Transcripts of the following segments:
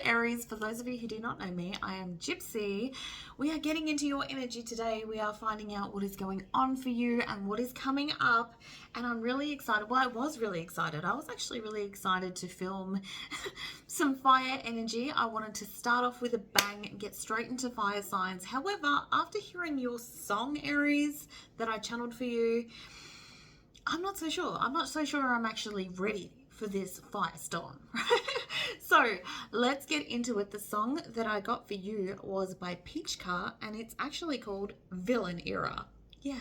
Aries. For those of you who do not know me, I am Gypsy. We are getting into your energy today. We are finding out what is going on for you and what is coming up. And I'm really excited. Well, I was really excited. I was actually really excited to film some fire energy. I wanted to start off with a bang and get straight into fire signs. However, after hearing your song, Aries, that I channeled for you, I'm not so sure. I'm not so sure I'm actually ready for this firestorm. So let's get into it. The song that I got for you was by Peach Car, and it's actually called Villain Era. Yeah.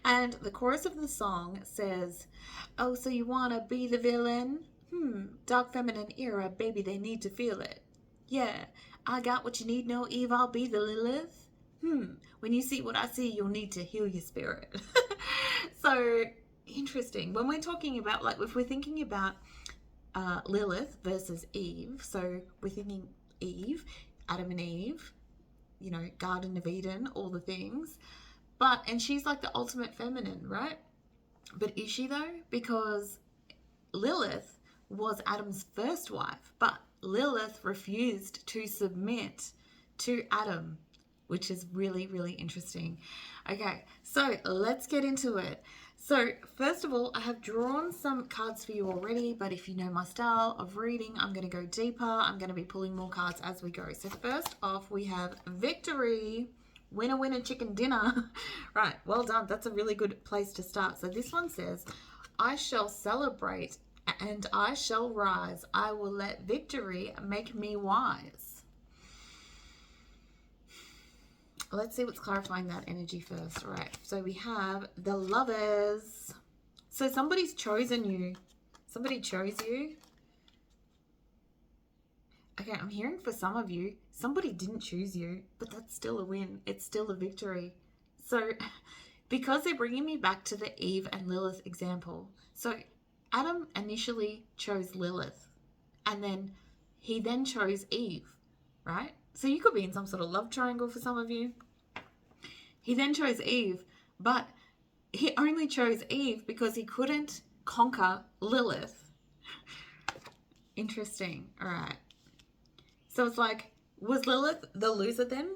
And the chorus of the song says, oh, so you want to be the villain? Dark feminine era, baby, they need to feel it. Yeah, I got what you need, no Eve, I'll be the Lilith. When you see what I see, you'll need to heal your spirit. So interesting. When we're talking about, like, if we're thinking about Lilith versus Eve, so we're thinking Eve, Adam and Eve, you know, Garden of Eden, all the things. And she's like the ultimate feminine, right? But is she though? Because Lilith was Adam's first wife, but Lilith refused to submit to Adam, which is really, really interesting. Okay, so let's get into it. So first of all, I have drawn some cards for you already, but if you know my style of reading, I'm going to go deeper. I'm going to be pulling more cards as we go. So first off, we have Victory, Winner, Winner, Chicken Dinner. Right, well done. That's a really good place to start. So this one says, I shall celebrate and I shall rise. I will let victory make me wise. Let's see what's clarifying that energy first. All right, so we have the Lovers. So somebody's chosen you. Somebody chose you. Okay, I'm hearing for some of you, somebody didn't choose you, but that's still a win. It's still a victory. So because they're bringing me back to the Eve and Lilith example. So Adam initially chose Lilith, and then he then chose Eve, right? So you could be in some sort of love triangle for some of you. He then chose Eve, but he only chose Eve because he couldn't conquer Lilith. Interesting. All right. So it's like, was Lilith the loser then?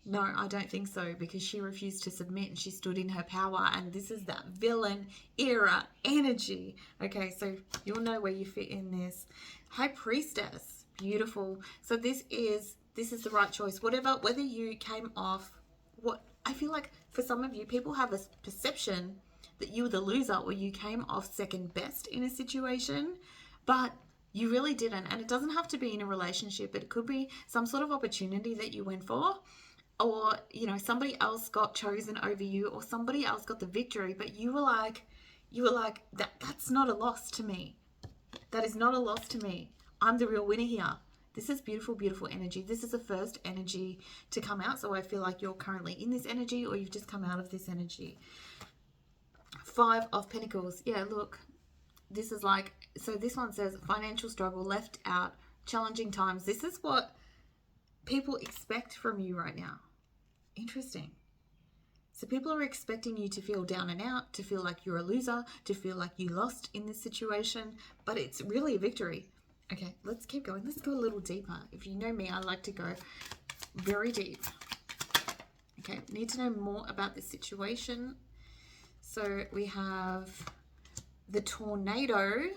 No, I don't think so, because she refused to submit and she stood in her power, and this is that villain era energy. Okay, so you'll know where you fit in this. High Priestess. Beautiful. So this is the right choice. Whether you came off, what I feel like for some of you, people have a perception that you were the loser or you came off second best in a situation, but you really didn't. And it doesn't have to be in a relationship. It could be some sort of opportunity that you went for, or, you know, somebody else got chosen over you, or somebody else got the victory, but you were like, that's not a loss to me. That is not a loss to me. I'm the real winner here. This is beautiful, beautiful energy. This is the first energy to come out. So I feel like you're currently in this energy, or you've just come out of this energy. 5 of Pentacles. Yeah, look, this is like, so this one says financial struggle, left out, challenging times. This is what people expect from you right now. Interesting. So people are expecting you to feel down and out, to feel like you're a loser, to feel like you lost in this situation, but it's really a victory. Okay, let's keep going. Let's go a little deeper. If you know me, I like to go very deep. Okay, need to know more about this situation. So we have the Tornado.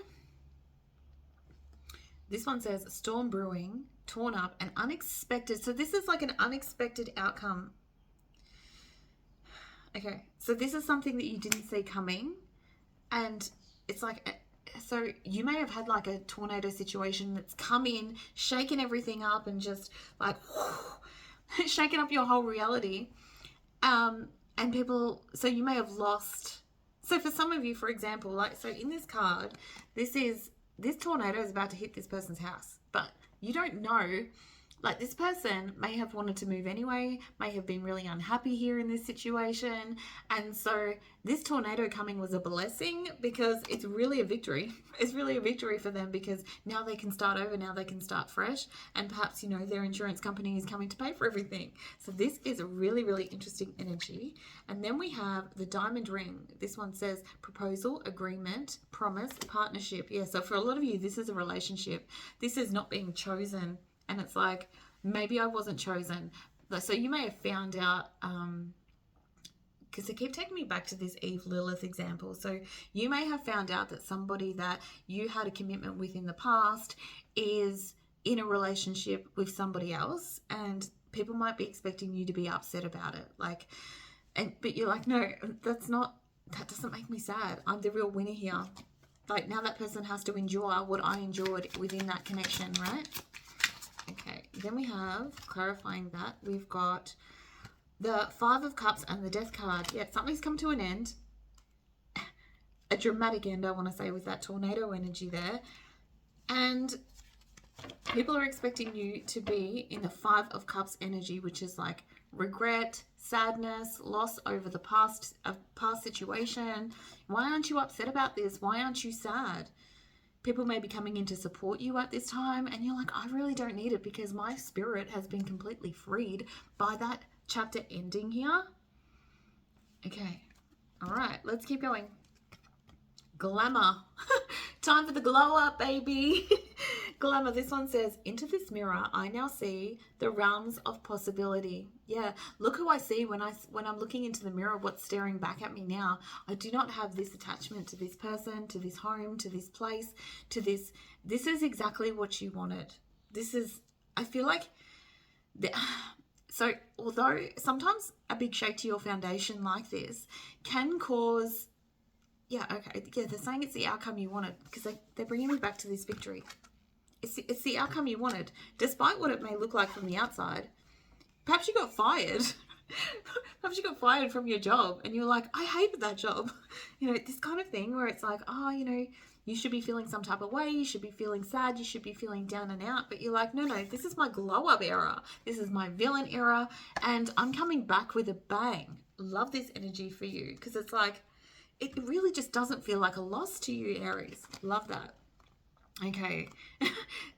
This one says storm brewing, torn up, and unexpected. So this is like an unexpected outcome. Okay, so this is something that you didn't see coming, and it's like, so you may have had like a tornado situation that's come in, shaken everything up, and just like shaking up your whole reality. And people, so you may have lost. So for some of you, for example, like, so in this card, this tornado is about to hit this person's house, but you don't know. Like, this person may have wanted to move anyway, may have been really unhappy here in this situation. And so this tornado coming was a blessing, because it's really a victory. It's really a victory for them, because now they can start over, now they can start fresh. And perhaps, you know, their insurance company is coming to pay for everything. So this is a really, really interesting energy. And then we have the diamond ring. This one says proposal, agreement, promise, partnership. Yeah, so for a lot of you, this is a relationship. This is not being chosen And it's like, maybe I wasn't chosen. So you may have found out, because they keep taking me back to this Eve Lilith example. So you may have found out that somebody that you had a commitment with in the past is in a relationship with somebody else, and people might be expecting you to be upset about it. Like, but you're like, no, that doesn't make me sad. I'm the real winner here. Like, now that person has to endure what I endured within that connection, right? Okay, then we have, clarifying that, we've got the Five of Cups and the Death card. Yeah, something's come to an end. A dramatic end, I want to say, with that tornado energy there. And people are expecting you to be in the Five of Cups energy, which is like regret, sadness, loss over the past situation. Why aren't you upset about this? Why aren't you sad? People may be coming in to support you at this time, and you're like, I really don't need it because my spirit has been completely freed by that chapter ending here. Okay. All right, let's keep going. Glamour. Time for the glow up, baby. Glamour. This one says, into this mirror, I now see the realms of possibility. Yeah, look who I see when I'm looking into the mirror, what's staring back at me now. I do not have this attachment to this person, to this home, to this place, to this. This is exactly what you wanted. I feel like, so although sometimes a big shake to your foundation like this can cause, yeah, okay, yeah, they're saying it's the outcome you wanted, because they're bringing me back to this victory. It's the outcome you wanted, despite what it may look like from the outside. Perhaps you got fired. Perhaps you got fired from your job and you're like, I hated that job. You know, this kind of thing where it's like, oh, you know, you should be feeling some type of way. You should be feeling sad. You should be feeling down and out. But you're like, no, this is my glow up era. This is my villain era. And I'm coming back with a bang. Love this energy for you, because it's like, it really just doesn't feel like a loss to you, Aries. Love that. Okay,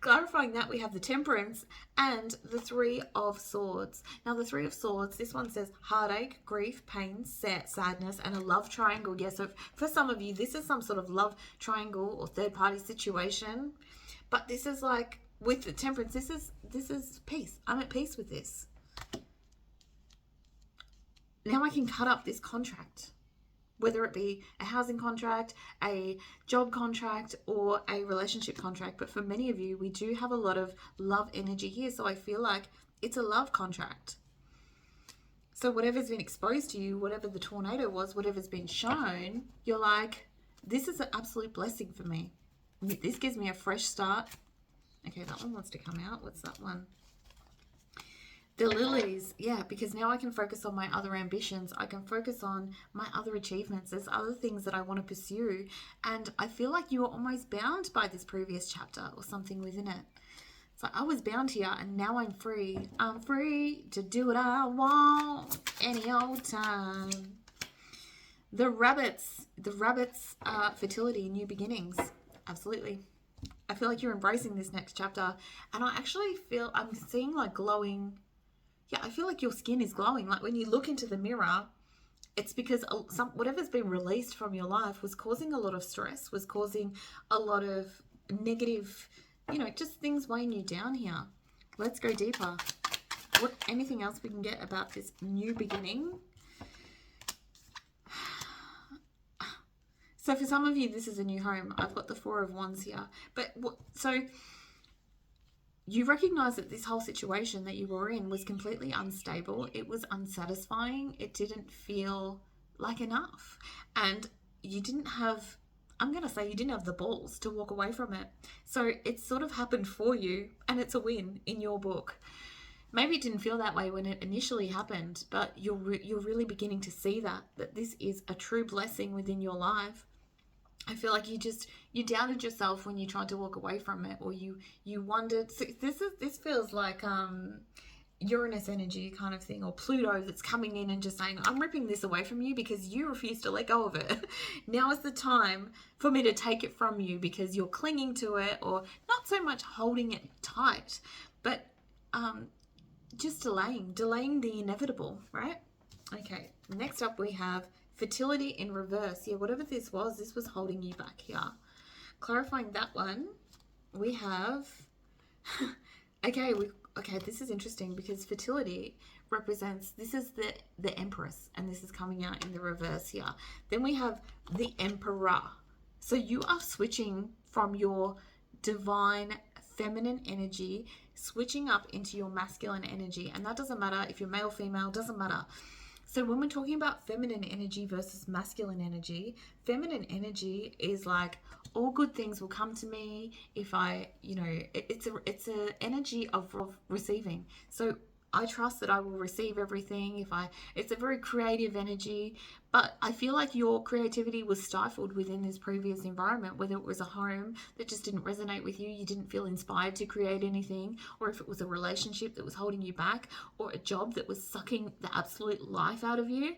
clarifying that, we have the Temperance and the Three of Swords. Now, the Three of Swords, this one says heartache, grief, pain, sadness, and a love triangle. Yeah, so for some of you, this is some sort of love triangle or third-party situation. But this is like, with the Temperance, this is peace. I'm at peace with this. Now I can cut up this contract, whether it be a housing contract, a job contract, or a relationship contract. But for many of you, we do have a lot of love energy here. So I feel like it's a love contract. So whatever's been exposed to you, whatever the tornado was, whatever's been shown, you're like, this is an absolute blessing for me. This gives me a fresh start. Okay, that one wants to come out. What's that one? The lilies, yeah, because now I can focus on my other ambitions. I can focus on my other achievements. There's other things that I want to pursue. And I feel like you were almost bound by this previous chapter or something within it. It's like, I was bound here and now I'm free. I'm free to do what I want any old time. The rabbits, fertility, new beginnings. Absolutely. I feel like you're embracing this next chapter. And I actually feel, I'm seeing like glowing. Yeah, I feel like your skin is glowing. Like when you look into the mirror, it's because whatever's been released from your life was causing a lot of stress, was causing a lot of negative, you know, just things weighing you down here. Let's go deeper. Anything else we can get about this new beginning? So for some of you, this is a new home. I've got the Four of Wands here. But so you recognize that this whole situation that you were in was completely unstable. It was unsatisfying. It didn't feel like enough. And you didn't have, I'm going to say you didn't have the balls to walk away from it. So it sort of happened for you, and it's a win in your book. Maybe it didn't feel that way when it initially happened, but you're really beginning to see that this is a true blessing within your life. I feel like you doubted yourself when you tried to walk away from it, or you wondered. So this feels like Uranus energy kind of thing, or Pluto that's coming in and just saying, I'm ripping this away from you because you refuse to let go of it. Now is the time for me to take it from you because you're clinging to it, or not so much holding it tight, but just delaying the inevitable, right? Okay, next up we have fertility in reverse. Yeah, whatever this was holding you back here. Clarifying that one, we have Okay, this is interesting because fertility represents, this is the Empress, and this is coming out in the reverse here. Then we have the Emperor. So you are switching from your divine feminine energy, switching up into your masculine energy, and that doesn't matter if you're male, female, doesn't matter. So when we're talking about feminine energy versus masculine energy, feminine energy is like, all good things will come to me if I, it's a energy of receiving. So I trust that I will receive everything. It's a very creative energy, but I feel like your creativity was stifled within this previous environment, whether it was a home that just didn't resonate with you, you didn't feel inspired to create anything, or if it was a relationship that was holding you back, or a job that was sucking the absolute life out of you.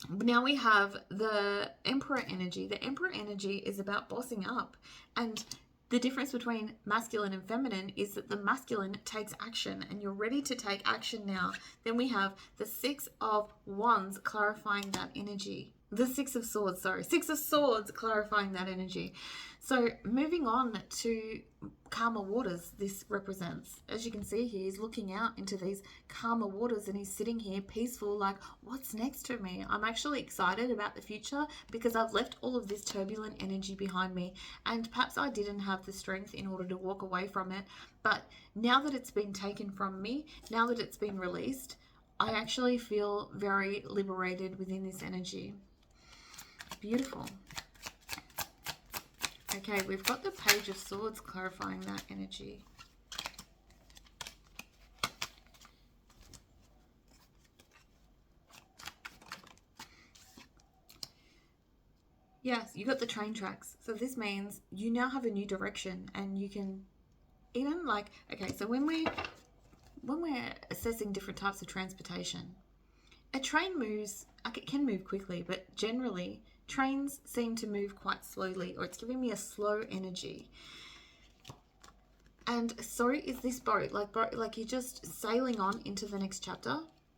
Now we have the Emperor energy. The Emperor energy is about bossing up, and the difference between masculine and feminine is that the masculine takes action, and you're ready to take action now. Then we have the Six of Wands clarifying that energy. The Six of Swords, Six of Swords clarifying that energy. So moving on to calmer waters, this represents. As you can see here, he's looking out into these calmer waters and he's sitting here peaceful, like, what's next for me? I'm actually excited about the future because I've left all of this turbulent energy behind me, and perhaps I didn't have the strength in order to walk away from it. But now that it's been taken from me, now that it's been released, I actually feel very liberated within this energy. Beautiful. Okay, we've got the Page of Swords clarifying that energy. Yes, you got the train tracks. So this means you now have a new direction, and you can even like, okay, so when we're assessing different types of transportation, a train moves, it can move quickly, but generally trains seem to move quite slowly, or it's giving me a slow energy. And so is this boat, like you're just sailing on into the next chapter.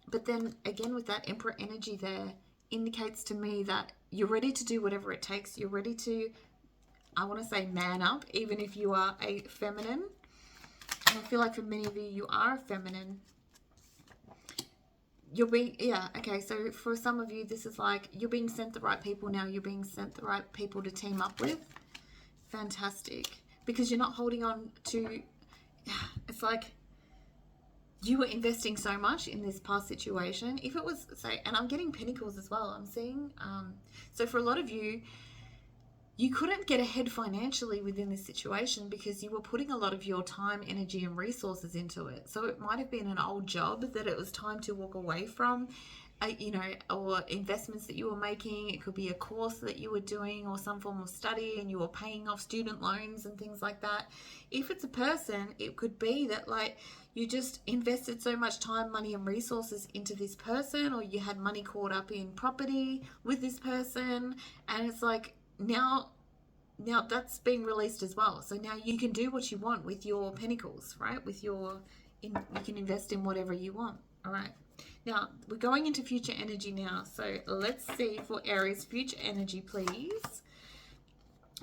But then again, with that Emperor energy there, indicates to me that you're ready to do whatever it takes. You're ready to, I want to say, man up, even if you are a feminine. And I feel like for many of you, you are feminine. You're being, okay, so for some of you, this is like, you're being sent the right people now. You're being sent the right people to team up with. Fantastic. Because you're not holding on to, it's like, you were investing so much in this past situation. If it was, say, and I'm getting pentacles as well. I'm seeing, so for a lot of you, you couldn't get ahead financially within this situation because you were putting a lot of your time, energy, and resources into it. So it might have been an old job that it was time to walk away from, or investments that you were making. It could be a course that you were doing or some form of study, and you were paying off student loans and things like that. If it's a person, it could be that like you just invested so much time, money, and resources into this person, or you had money caught up in property with this person, and it's like, now that's being released as well. So now you can do what you want with your pentacles, right? You can invest in whatever you want. All right. Now we're going into future energy now. So let's see for Aries, future energy, please.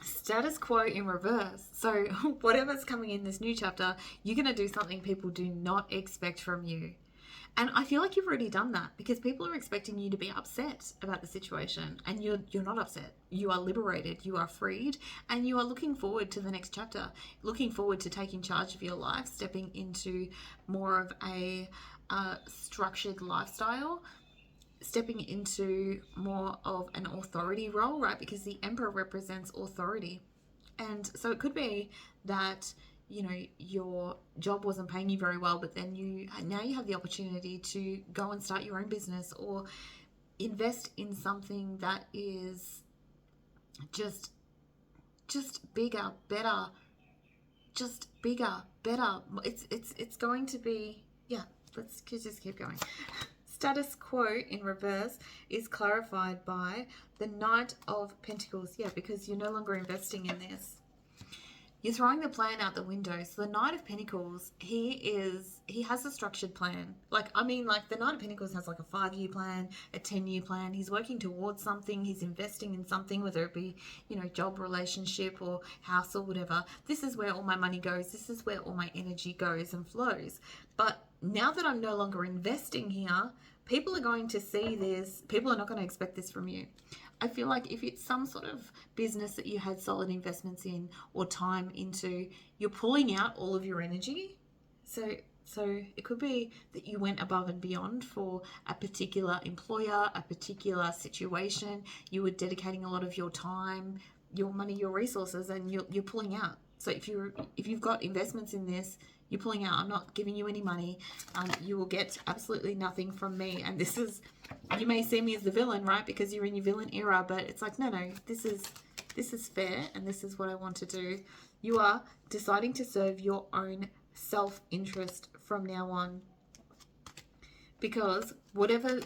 Status quo in reverse. So whatever's coming in this new chapter, you're going to do something people do not expect from you. And I feel like you've already done that because people are expecting you to be upset about the situation, and you're not upset. You are liberated, you are freed, and you are looking forward to the next chapter, looking forward to taking charge of your life, stepping into more of a structured lifestyle, stepping into more of an authority role, right? Because the Emperor represents authority. And so it could be that your job wasn't paying you very well, but then now you have the opportunity to go and start your own business or invest in something that is just bigger, better, just bigger, better. It's going to be, let's just keep going. Status quo in reverse is clarified by the Knight of Pentacles. Yeah, because you're no longer investing in this. You're throwing the plan out the window. So the Knight of Pentacles, he has a structured plan. Like, I mean, like the Knight of Pentacles has like a 5-year plan, a 10-year plan. He's working towards something. He's investing in something, whether it be, you know, job, relationship, or house or whatever. This is where all my money goes. This is where all my energy goes and flows. But now that I'm no longer investing here, people are going to see this. People are not going to expect this from you. I feel like if it's some sort of business that you had solid investments in or time into, you're pulling out all of your energy. So it could be that you went above and beyond for a particular employer, a particular situation. You were dedicating a lot of your time, your money, your resources, and you're pulling out. So if you've got investments in this, you're pulling out. I'm not giving you any money. You will get absolutely nothing from me. And this is, you may see me as the villain, right? Because you're in your villain era, but it's like, no, this is fair, and this is what I want to do. You are deciding to serve your own self-interest from now on. Because whatever,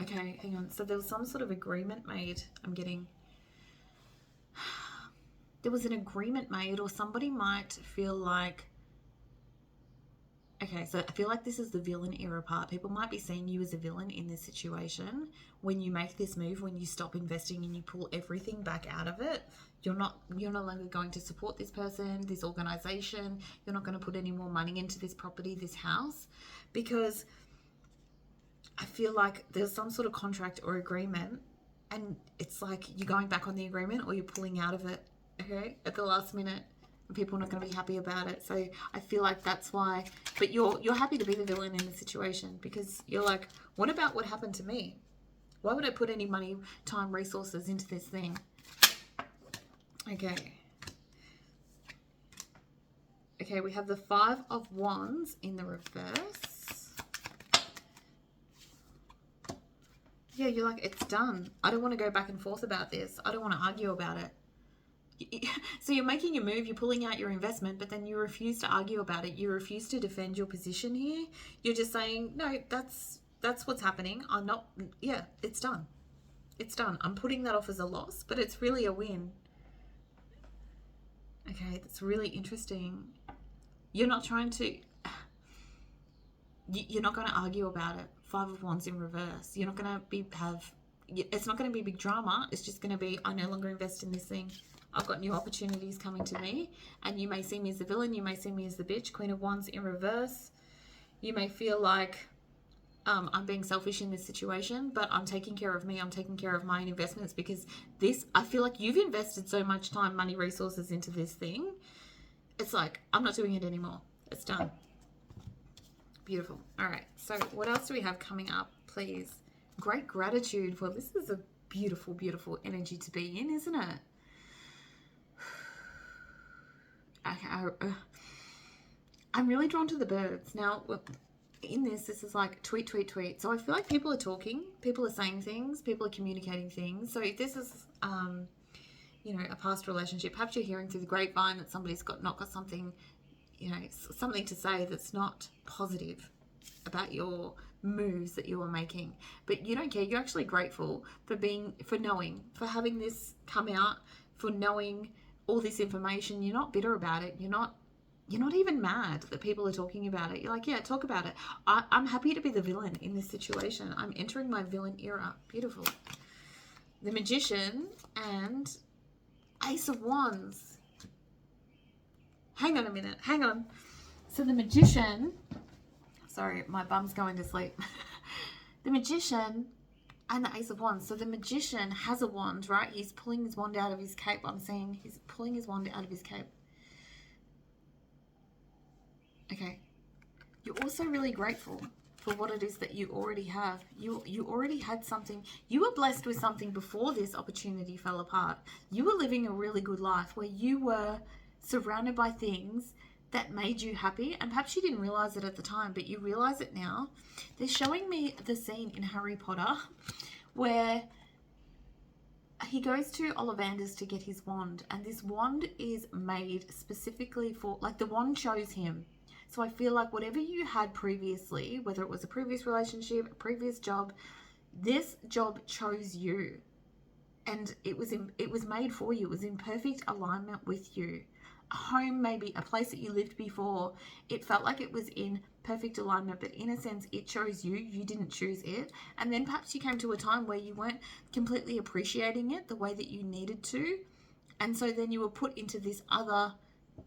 okay, hang on. So there was some sort of agreement made, I'm getting. There was an agreement made, or somebody might feel like, okay, so I feel like this is the villain era part. People might be seeing you as a villain in this situation. When you make this move, when you stop investing and you pull everything back out of it, you're no longer going to support this person, this organization. You're not going to put any more money into this property, this house, because I feel like there's some sort of contract or agreement, and it's like you're going back on the agreement or you're pulling out of it, okay, at the last minute. People are not going to be happy about it. So I feel like that's why. But you're happy to be the villain in the situation, because you're like, what about what happened to me? Why would I put any money, time, resources into this thing? Okay. Okay, we have the 5 of Wands in the reverse. Yeah, you're like, it's done. I don't want to go back and forth about this. I don't want to argue about it. So you're making your move, you're pulling out your investment, but then you refuse to argue about it. You refuse to defend your position here. You're just saying, no, that's what's happening. I'm not, yeah, it's done. It's done. I'm putting that off as a loss, but it's really a win. Okay, that's really interesting. You're not trying to, you're not going to argue about it. 5 of Wands in reverse. You're not going to it's not going to be big drama. It's just going to be, I no longer invest in this thing. I've got new opportunities coming to me, and you may see me as the villain. You may see me as the bitch. Queen of Wands in reverse. You may feel like I'm being selfish in this situation, but I'm taking care of me. I'm taking care of my investments, because I feel like you've invested so much time, money, resources into this thing. It's like, I'm not doing it anymore. It's done. Beautiful. All right. So what else do we have coming up, please? Great gratitude. Well, this is a beautiful, beautiful energy to be in, isn't it? I'm really drawn to the birds. Now, in this is like tweet, tweet, tweet. So I feel like people are talking, people are saying things, people are communicating things. So if this is, you know, a past relationship, perhaps you're hearing through the grapevine that somebody's not got something, you know, something to say that's not positive about your moves that you are making. But you don't care. You're actually grateful for knowing, for having this come out, for knowing all this information. You're not bitter about it. You're not even mad that people are talking about it. You're like, yeah, talk about it. I'm happy to be the villain in this situation. I'm entering my villain era. Beautiful. The Magician and Ace of Wands. Hang on a minute. Hang on. So the Magician... Sorry, my bum's going to sleep. The Magician and the Ace of Wands. So the Magician has a wand, right? He's pulling his wand out of his cape. I'm seeing he's pulling his wand out of his cape. Okay. You're also really grateful for what it is that you already have. You already had something. You were blessed with something before this opportunity fell apart. You were living a really good life where you were surrounded by things that made you happy, and perhaps you didn't realize it at the time, but you realize it now. They're showing me the scene in Harry Potter where he goes to Ollivander's to get his wand, and this wand is made specifically for, like, the wand chose him. So I feel like whatever you had previously, whether it was a previous relationship, a previous job, this job chose you, and it was made for you. It was in perfect alignment with you. home, maybe a place that you lived before, it felt like it was in perfect alignment, but in a sense it chose you, you didn't choose it. And then perhaps you came to a time where you weren't completely appreciating it the way that you needed to, and so then you were put into this other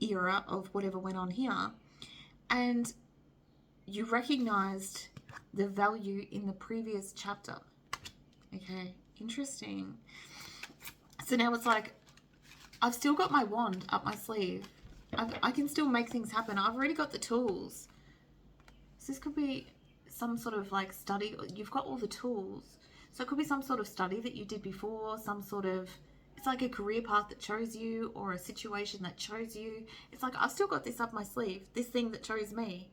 era of whatever went on here, and you recognized the value in the previous chapter. Okay, interesting. So now it's like, I've still got my wand up my sleeve. I can still make things happen. I've already got the tools. So this could be some sort of like study. You've got all the tools. So it could be some sort of study that you did before, some sort of, it's like a career path that chose you, or a situation that chose you. It's like, I've still got this up my sleeve. This thing that chose me,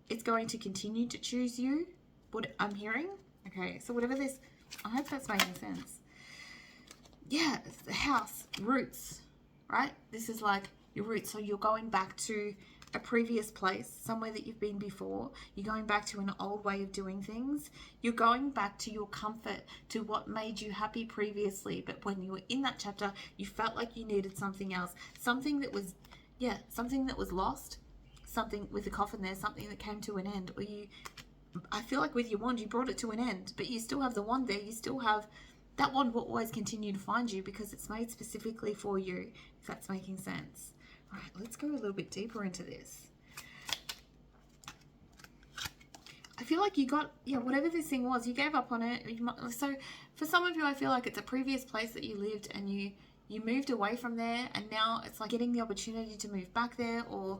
it's going to continue to choose you. What I'm hearing. Okay, so whatever this, I hope that's making sense. Yeah, it's the house, roots, right? This is like your roots. So you're going back to a previous place, somewhere that you've been before. You're going back to an old way of doing things. You're going back to your comfort, to what made you happy previously. But when you were in that chapter, you felt like you needed something else. Something that was, something that was lost. Something with the coffin there, something that came to an end. Or I feel like with your wand, you brought it to an end. But you still have the wand there. You still have, that wand will always continue to find you because it's made specifically for you, if that's making sense. All right, let's go a little bit deeper into this. I feel like you got, whatever this thing was, you gave up on it. So for some of you, I feel like it's a previous place that you lived and you moved away from there, and now it's like getting the opportunity to move back there or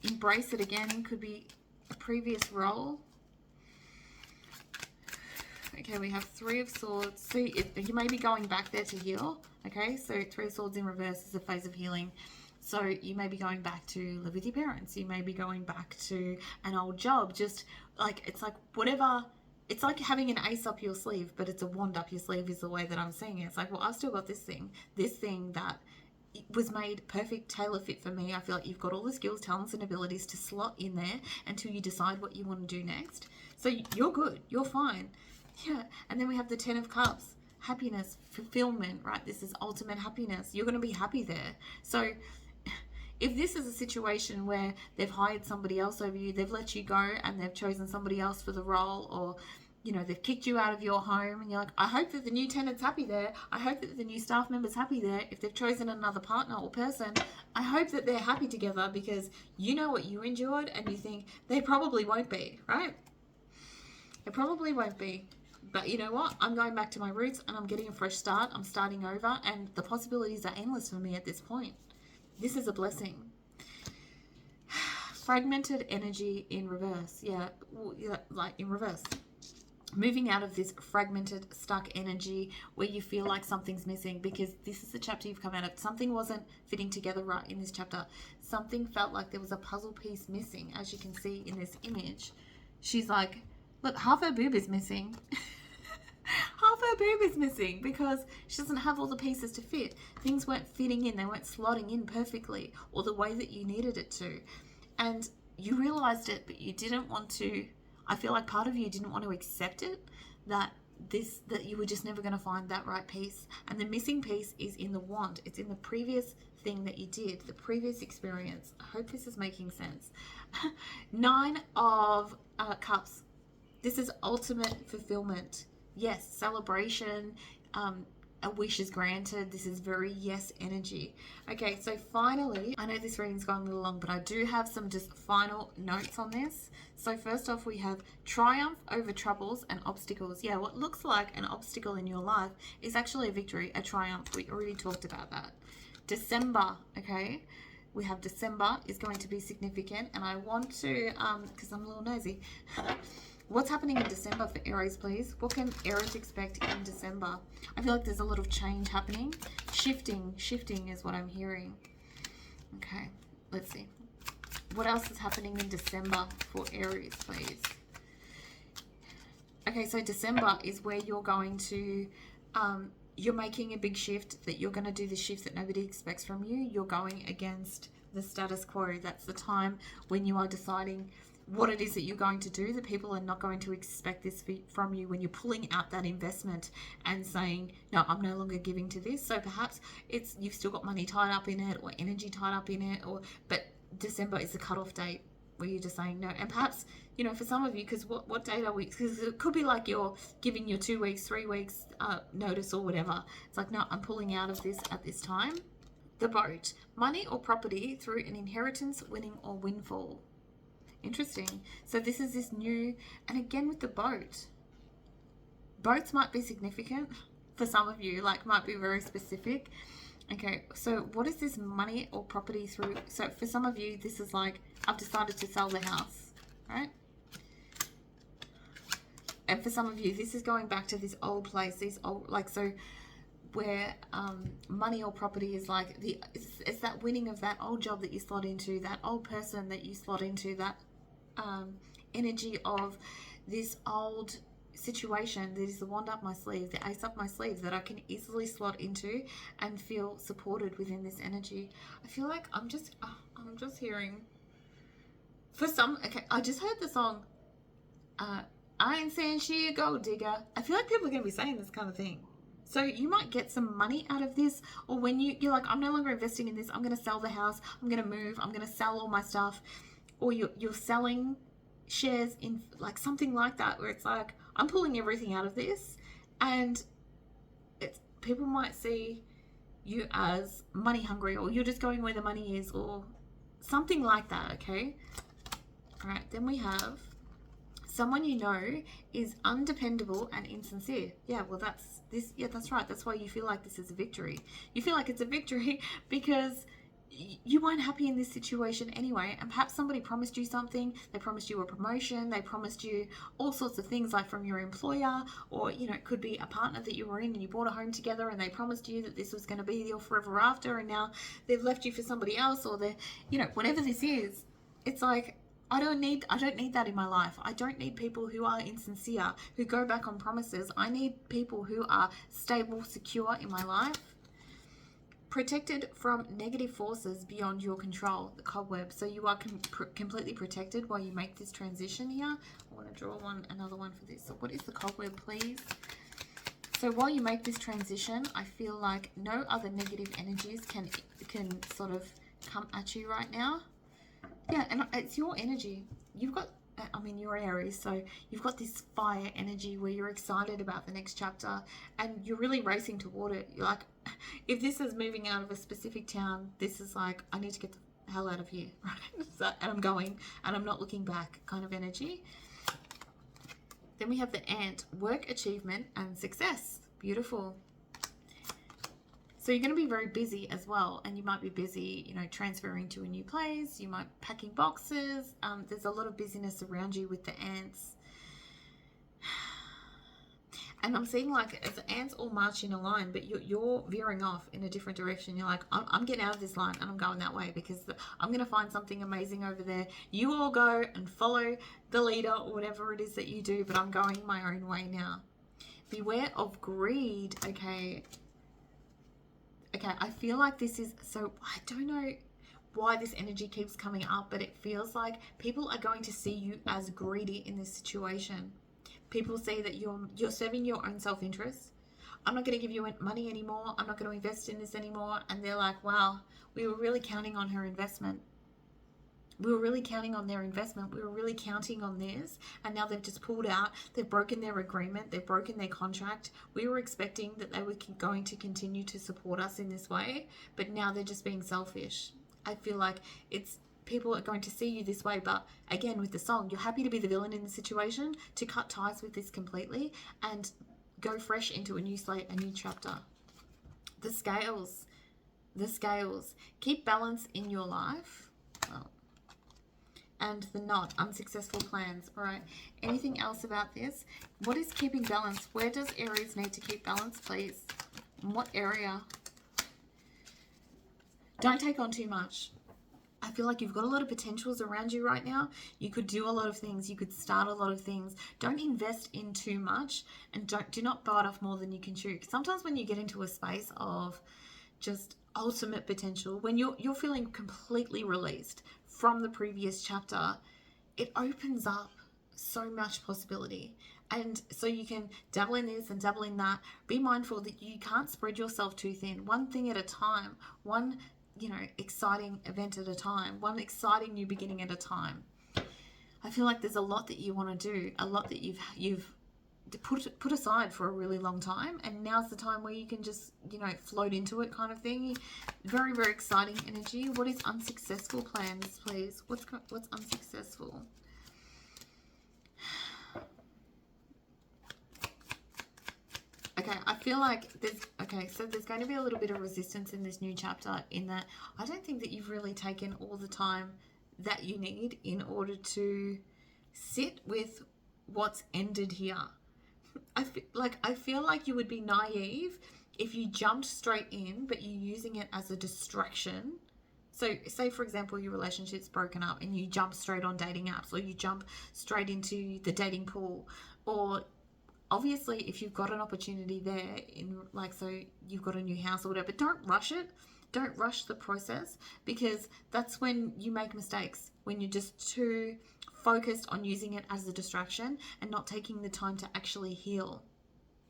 embrace it again. Could be a previous role. Okay, we have Three of Swords. So you may be going back there to heal. Okay, so Three of Swords in reverse is a phase of healing. So you may be going back to live with your parents. You may be going back to an old job. Just like, it's like whatever. It's like having an ace up your sleeve, but it's a wand up your sleeve is the way that I'm seeing it. It's like, well, I've still got this thing that was made perfect, tailor fit for me. I feel like you've got all the skills, talents, and abilities to slot in there until you decide what you want to do next. So you're good. You're fine. Yeah. And then we have the Ten of Cups. Happiness, fulfillment, right? This is ultimate happiness. You're going to be happy there. So if this is a situation where they've hired somebody else over you, they've let you go and they've chosen somebody else for the role, or they've kicked you out of your home, and you're like, I hope that the new tenant's happy there. I hope that the new staff member's happy there. If they've chosen another partner or person, I hope that they're happy together, because you know what you endured and you think they probably won't be, right? They probably won't be. But you know what? I'm going back to my roots and I'm getting a fresh start. I'm starting over, and the possibilities are endless for me at this point. This is a blessing. Fragmented energy in reverse. Yeah, like in reverse. Moving out of this fragmented, stuck energy where you feel like something's missing, because this is the chapter you've come out of. Something wasn't fitting together right in this chapter. Something felt like there was a puzzle piece missing, as you can see in this image. She's like, look, half her boob is missing. Half her boob is missing because she doesn't have all the pieces to fit. Things weren't fitting in. They weren't slotting in perfectly or the way that you needed it to. And you realized it, but you didn't want to. I feel like part of you didn't want to accept it, that you were just never going to find that right piece. And the missing piece is in the wand. It's in the previous thing that you did, the previous experience. I hope this is making sense. Nine of Cups. This is ultimate fulfillment. Yes, celebration, a wish is granted. This is very yes energy. Okay, so finally, I know this reading's gone a little long, but I do have some just final notes on this. So first off, we have triumph over troubles and obstacles. Yeah, what looks like an obstacle in your life is actually a victory, a triumph. We already talked about that. December, okay? We have December is going to be significant, and I want to, because I'm a little nosy, what's happening in December for Aries, please? What can Aries expect in December? I feel like there's a lot of change happening. Shifting is what I'm hearing. Okay, let's see. What else is happening in December for Aries, please? Okay, so December is where you're going to, you're making a big shift, that you're going to do the shift that nobody expects from you. You're going against the status quo. That's the time when you are deciding what it is that you're going to do. The people are not going to expect this from you when you're pulling out that investment and saying, no, I'm no longer giving to this. So perhaps it's you've still got money tied up in it or energy tied up in it, but December is the cutoff date where you're just saying no. And perhaps, for some of you, because what date are we? Because it could be like you're giving your 2 weeks, 3 weeks notice or whatever. It's like, no, I'm pulling out of this at this time. The boat, money or property through an inheritance, winning or windfall. Interesting. So this is this new, and again with the boat. Boats might be significant for some of you, like might be very specific. Okay, so what is this money or property through? So for some of you, this is like, I've decided to sell the house, right? And for some of you, this is going back to this old place, these old, like, so where money or property is like, it's that winning of that old job that you slot into, that old person that you slot into, that energy of this old situation that is the wand up my sleeve, the ace up my sleeve, that I can easily slot into and feel supported within this energy. I feel like I'm just hearing for some, okay, I just heard the song I ain't saying she a gold digger. I feel like people are going to be saying this kind of thing. So you might get some money out of this, or when you're like, I'm no longer investing in this, I'm going to sell the house, I'm going to move, I'm going to sell all my stuff, or you're selling shares in like something like that, where it's like, I'm pulling everything out of this, and people might see you as money hungry, or you're just going where the money is, or something like that. Okay. All right. Then we have someone you know is undependable and insincere. Yeah, well, that's this. Yeah, that's right. That's why you feel like this is a victory. You feel like it's a victory because you weren't happy in this situation anyway, and perhaps somebody promised you something. They promised you a promotion, they promised you all sorts of things, like from your employer, or it could be a partner that you were in and you bought a home together and they promised you that this was going to be your forever after, and now they've left you for somebody else, or they're whatever this is. It's like, I don't need that in my life. I don't need people who are insincere, who go back on promises. I need people who are stable, secure in my life. Protected from negative forces beyond your control, the cobweb. So you are completely protected while you make this transition here. I want to draw another one for this. So what is the cobweb, please? So while you make this transition, I feel like no other negative energies can sort of come at you right now. Yeah, and it's your energy. You've got, you're Aries, so you've got this fire energy where you're excited about the next chapter and you're really racing toward it. You're like, if this is moving out of a specific town, this is like, I need to get the hell out of here, right? So, and I'm going, and I'm not looking back kind of energy. Then we have the ant, work, achievement, and success. Beautiful. So you're going to be very busy as well, and you might be busy, transferring to a new place. You might packing boxes. There's a lot of busyness around you with the ants. And I'm seeing like as the ants all march in a line, but you're veering off in a different direction. You're like, I'm getting out of this line and I'm going that way because I'm going to find something amazing over there. You all go and follow the leader or whatever it is that you do, but I'm going my own way now. Beware of greed. Okay, I feel like this is, so I don't know why this energy keeps coming up, but it feels like people are going to see you as greedy in this situation. People see that you're serving your own self-interest. I'm not going to give you money anymore. I'm not going to invest in this anymore. And they're like, wow, we were really counting on her investment. We were really counting on their investment. We were really counting on theirs. And now they've just pulled out. They've broken their agreement. They've broken their contract. We were expecting that they were going to continue to support us in this way. But now they're just being selfish. I feel like people are going to see you this way, but again, with the song, you're happy to be the villain in the situation, to cut ties with this completely and go fresh into a new slate, a new chapter. The scales. Keep balance in your life. Well, and the knot, unsuccessful plans. All right. Anything else about this? What is keeping balance? Where does Aries need to keep balance, please? In what area? Don't take on too much. I feel like you've got a lot of potentials around you right now. You could do a lot of things. You could start a lot of things. Don't invest in too much, and do not bite off more than you can chew. Sometimes when you get into a space of just ultimate potential, when you're feeling completely released from the previous chapter, it opens up so much possibility. And so you can dabble in this and dabble in that. Be mindful that you can't spread yourself too thin. One thing at a time, one, exciting event at a time, one exciting new beginning at a time. I feel like there's a lot that you want to do, a lot that you've put aside for a really long time, and now's the time where you can just float into it, kind of thing. Very, very exciting energy. What is unsuccessful plans, please? What's unsuccessful? Okay, I feel like there's going to be a little bit of resistance in this new chapter, in that I don't think that you've really taken all the time that you need in order to sit with what's ended here. I feel like you would be naive if you jumped straight in, but you're using it as a distraction. So, say for example, your relationship's broken up and you jump straight on dating apps, or you jump straight into the dating pool, or obviously if you've got an opportunity there, so you've got a new house or whatever, don't rush it. Don't rush the process, because that's when you make mistakes, when you're just too focused on using it as a distraction and not taking the time to actually heal.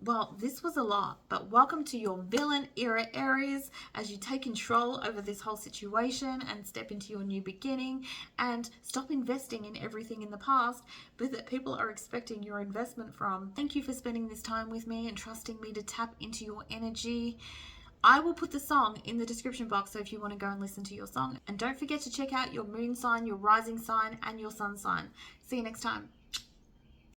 Well, this was a lot, but welcome to your villain era, Aries, as you take control over this whole situation and step into your new beginning, and stop investing in everything in the past, but that people are expecting your investment from. Thank you for spending this time with me and trusting me to tap into your energy. I will put the song in the description box, so if you want to go and listen to your song. And don't forget to check out your moon sign, your rising sign, and your sun sign. See you next time.